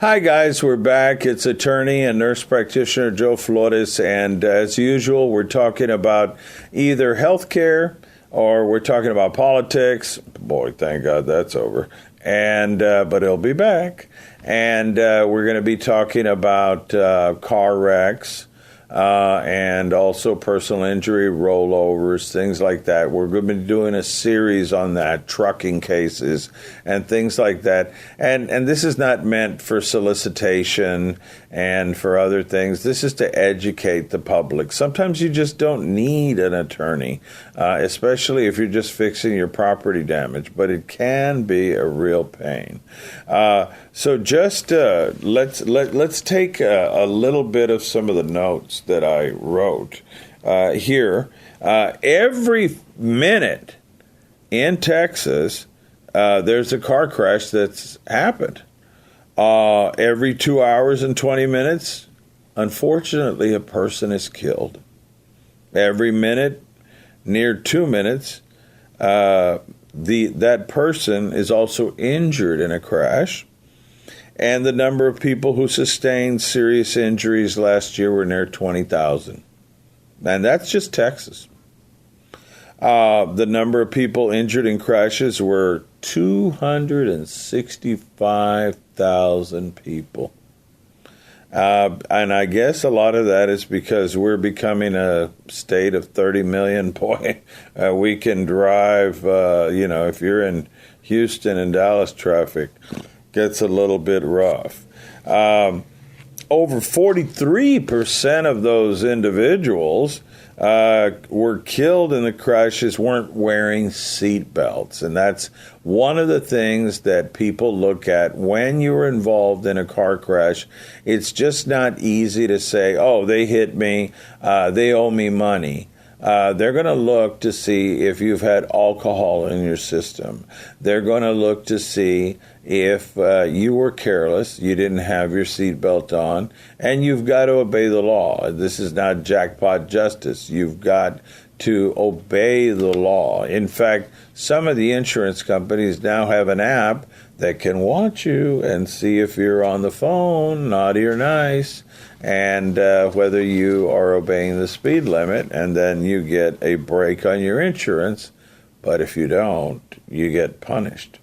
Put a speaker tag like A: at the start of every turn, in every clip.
A: Hi, guys. We're back. It's attorney and nurse practitioner Joe Flores. And as usual, we're talking about either healthcare or we're talking about politics. Boy, thank God that's over. And but it'll be back. And we're going to be talking about car wrecks and also personal injury rollovers, things like that. We're going to be doing a series on that, trucking cases and things like that. And this is not meant for solicitation and for other things. This is to educate the public. Sometimes you just don't need an attorney, especially if you're just fixing your property damage, but it can be a real pain. So just let's take a little bit of some of the notes that I wrote here. Every minute in Texas, there's a car crash that's happened. Every 2 hours and 20 minutes, unfortunately, a person is killed. Every minute, near 2 minutes, that person is also injured in a crash. And the number of people who sustained serious injuries last year were near 20,000. And that's just Texas. The number of people injured in crashes were 265,000 people. And I guess a lot of that is because we're becoming a state of 30 million. Boy, we can drive, if you're in Houston and Dallas traffic, gets a little bit rough. Over 43% of those individuals were killed in the crashes weren't wearing seat belts. And that's one of the things that people look at when you're involved in a car crash. It's just not easy to say, oh, they hit me, they owe me money. They're going to look to see if you've had alcohol in your system. They're going to look to see if you were careless, you didn't have your seatbelt on, and you've got to obey the law. This is not jackpot justice. You've got to obey the law. In fact, some of the insurance companies now have an app that can watch you and see if you're on the phone, naughty or nice, and whether you are obeying the speed limit, and then you get a break on your insurance. But if you don't, you get punished.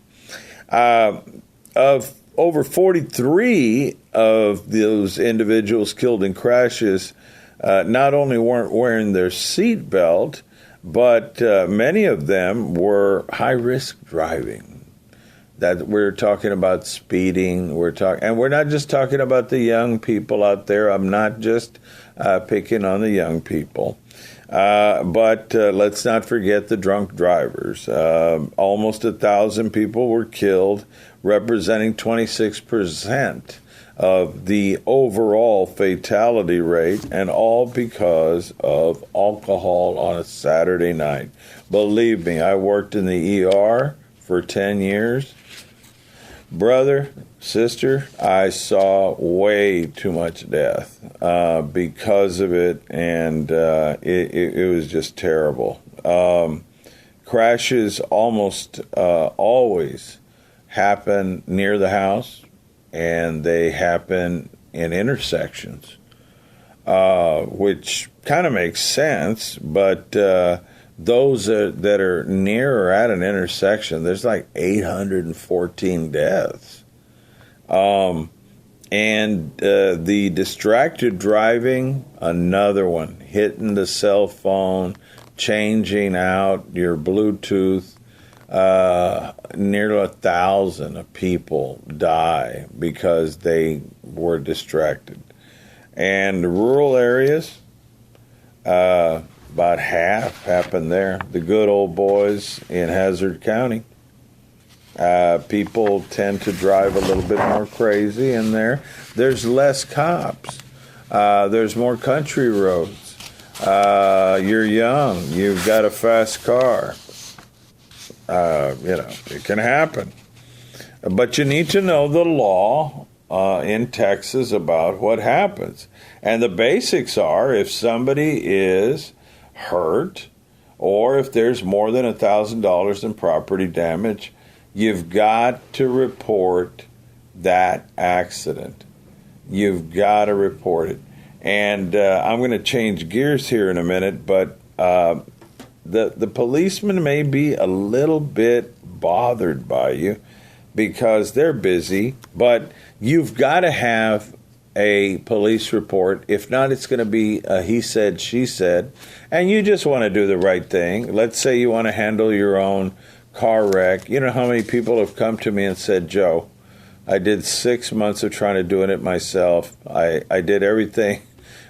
A: Of over 43 of those individuals killed in crashes not only weren't wearing their seat belt, but many of them were high-risk driving. That we're talking about speeding. And we're not just talking about the young people out there. I'm not just picking on the young people. But let's not forget the drunk drivers. Almost 1,000 people were killed, representing 26% of the overall fatality rate, and all because of alcohol on a Saturday night. Believe me, I worked in the ER for 10 years. Brother, sister, I saw way too much death because of it, and it was just terrible. Crashes almost always happen near the house, and they happen in intersections, which kind of makes sense, but those that are near or at an intersection, there's like 814 deaths. And the distracted driving, another one, hitting the cell phone, changing out your Bluetooth. Nearly 1,000 people die because they were distracted. And rural areas, about half happened there. The good old boys in Hazard County. People tend to drive a little bit more crazy in there. There's less cops. There's more country roads. You're young. You've got a fast car. It can happen. But you need to know the law in Texas about what happens. And the basics are, if somebody is hurt or if there's more than $1,000 in property damage, you've got to report that accident, you've got to report it. And I'm going to change gears here in a minute, but the policeman may be a little bit bothered by you because they're busy, but you've got to have a police report. If not, it's going to be a he said, she said, and you just want to do the right thing. Let's say you want to handle your own car wreck. You know how many people have come to me and said, Joe, I did 6 months of trying to do it myself. I did everything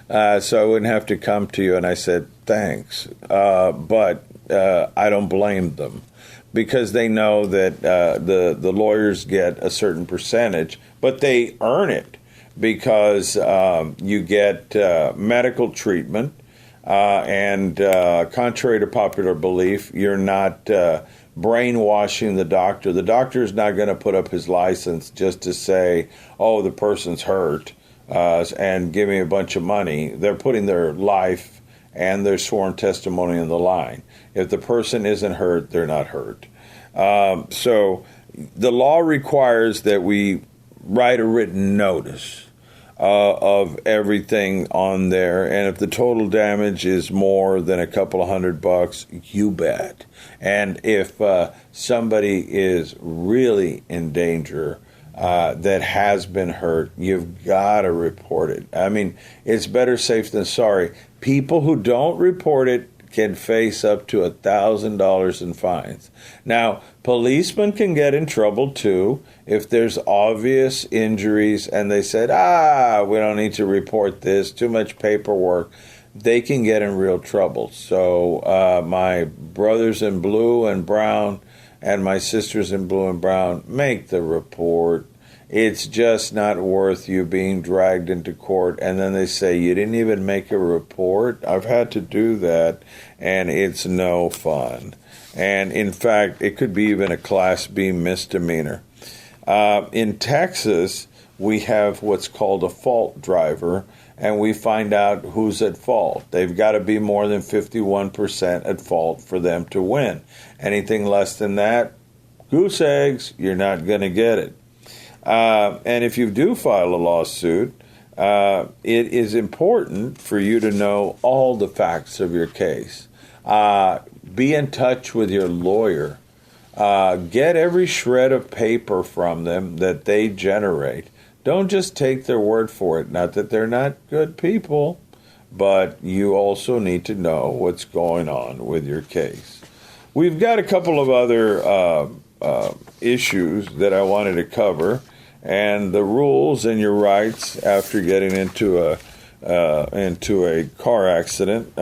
A: so I wouldn't have to come to you. And I said, thanks. But I don't blame them because they know that the lawyers get a certain percentage, but they earn it because you get medical treatment. And contrary to popular belief, you're not brainwashing the doctor. The doctor is not going to put up his license just to say, oh, the person's hurt, and give me a bunch of money. They're putting their life and their sworn testimony on the line. If the person isn't hurt, they're not hurt. So the law requires that we write a written notice of everything on there, and if the total damage is more than a couple of $100, you bet. And if somebody is really in danger that has been hurt, you've got to report it. I mean, it's better safe than sorry. People who don't report it can face up to $1,000 in fines. Now, policemen can get in trouble too if there's obvious injuries and they said, we don't need to report this, too much paperwork. They can get in real trouble. So my brothers in blue and brown and my sisters in blue and brown, make the report. It's just not worth you being dragged into court. And then they say, you didn't even make a report? I've had to do that, and it's no fun. And in fact, it could be even a Class B misdemeanor. In Texas, we have what's called a fault driver, and we find out who's at fault. They've got to be more than 51% at fault for them to win. Anything less than that, goose eggs, you're not going to get it. And if you do file a lawsuit, it is important for you to know all the facts of your case. Be in touch with your lawyer. Get every shred of paper from them that they generate. Don't just take their word for it. Not that they're not good people, but you also need to know what's going on with your case. We've got a couple of other issues that I wanted to cover, and the rules and your rights after getting into a car accident.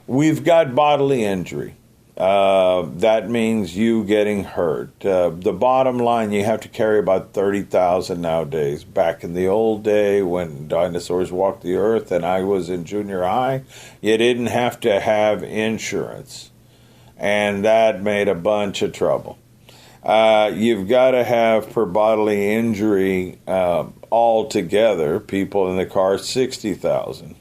A: We've got bodily injury. That means you getting hurt. The bottom line, you have to carry about $30,000 nowadays. Back in the old day when dinosaurs walked the earth and I was in junior high, you didn't have to have insurance. And that made a bunch of trouble. You've got to have per bodily injury altogether, people in the car, $60,000.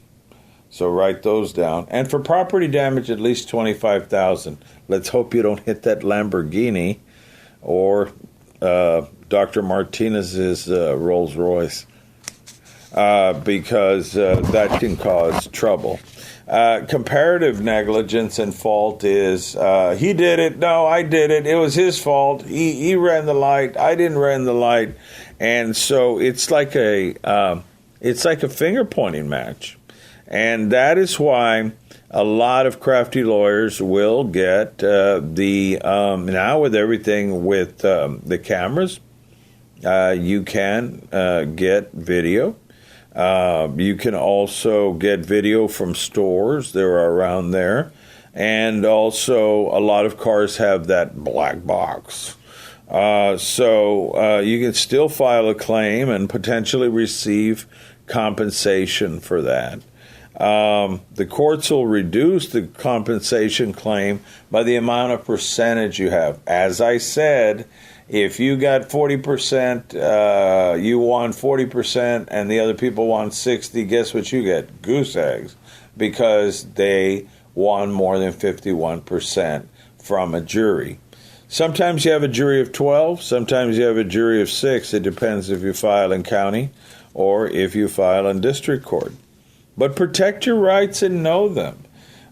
A: So write those down. And for property damage, at least $25,000. Let's hope you don't hit that Lamborghini or Dr. Martinez's Rolls Royce, because that can cause trouble. Comparative negligence and fault is he did it. No, I did it. It was his fault. He ran the light. I didn't run the light, and so it's like a finger pointing match. And that is why a lot of crafty lawyers will get now with everything with the cameras, you can get video. You can also get video from stores. There are around there. And also a lot of cars have that black box. So you can still file a claim and potentially receive compensation for that. The courts will reduce the compensation claim by the amount of percentage you have. As I said, if you got 40%, you won 40%, and the other people won 60%, guess what you get? Goose eggs, because they won more than 51% from a jury. Sometimes you have a jury of 12. Sometimes you have a jury of 6. It depends if you file in county or if you file in district court. But protect your rights and know them.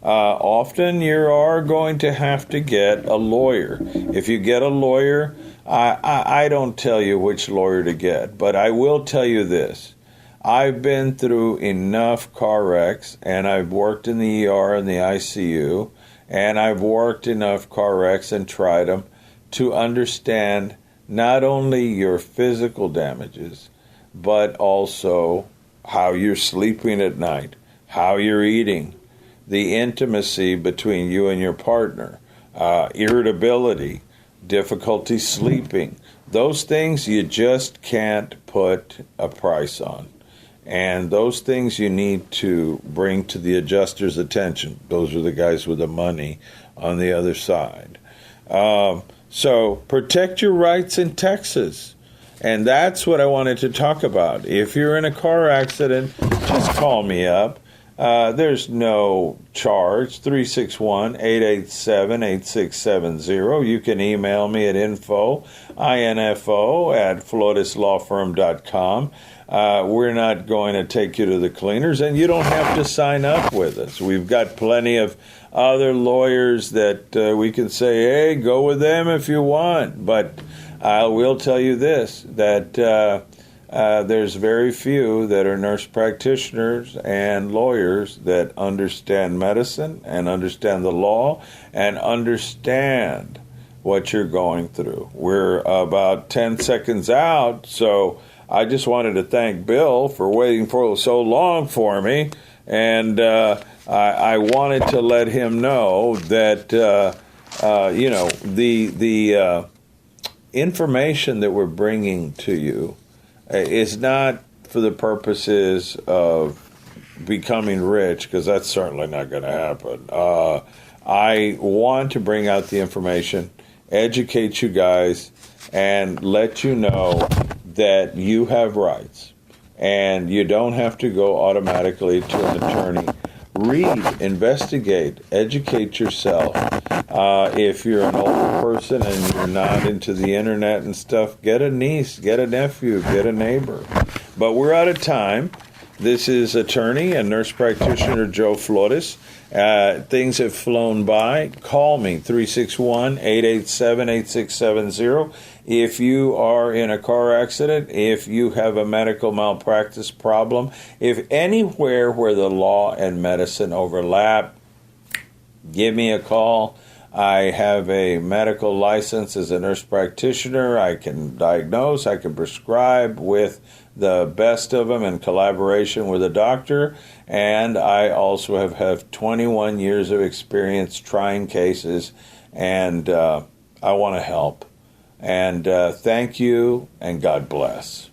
A: Often you are going to have to get a lawyer. If you get a lawyer, I don't tell you which lawyer to get, but I will tell you this. I've been through enough car wrecks, and I've worked in the ER and the ICU, and I've worked enough car wrecks and tried them to understand not only your physical damages, but also how you're sleeping at night, how you're eating, the intimacy between you and your partner, irritability, difficulty sleeping. Those things you just can't put a price on. And those things you need to bring to the adjuster's attention. Those are the guys with the money on the other side. So protect your rights in Texas. And that's what I wanted to talk about. If you're in a car accident, just call me up. There's no charge, 361-887-8670. You can email me at info at floreslawfirm.com. We're not going to take you to the cleaners, and you don't have to sign up with us. We've got plenty of other lawyers that we can say, hey, go with them if you want. But I will tell you this, that there's very few that are nurse practitioners and lawyers that understand medicine and understand the law and understand what you're going through. We're about 10 seconds out, so I just wanted to thank Bill for waiting for so long for me, and I wanted to let him know that the information that we're bringing to you is not for the purposes of becoming rich, because that's certainly not going to happen. I want to bring out the information, educate you guys, and let you know that you have rights, and you don't have to go automatically to an attorney. Read, investigate, educate yourself. If you're an older person and you're not into the internet and stuff, get a niece, get a nephew, get a neighbor. But we're out of time. This is attorney and nurse practitioner Joe Flores. Things have flown by. Call me, 361-887-8670. If you are in a car accident, if you have a medical malpractice problem, if anywhere where the law and medicine overlap, give me a call. I have a medical license as a nurse practitioner. I can diagnose, I can prescribe with the best of them in collaboration with a doctor. And I also have 21 years of experience trying cases, and I want to help. And thank you, and God bless.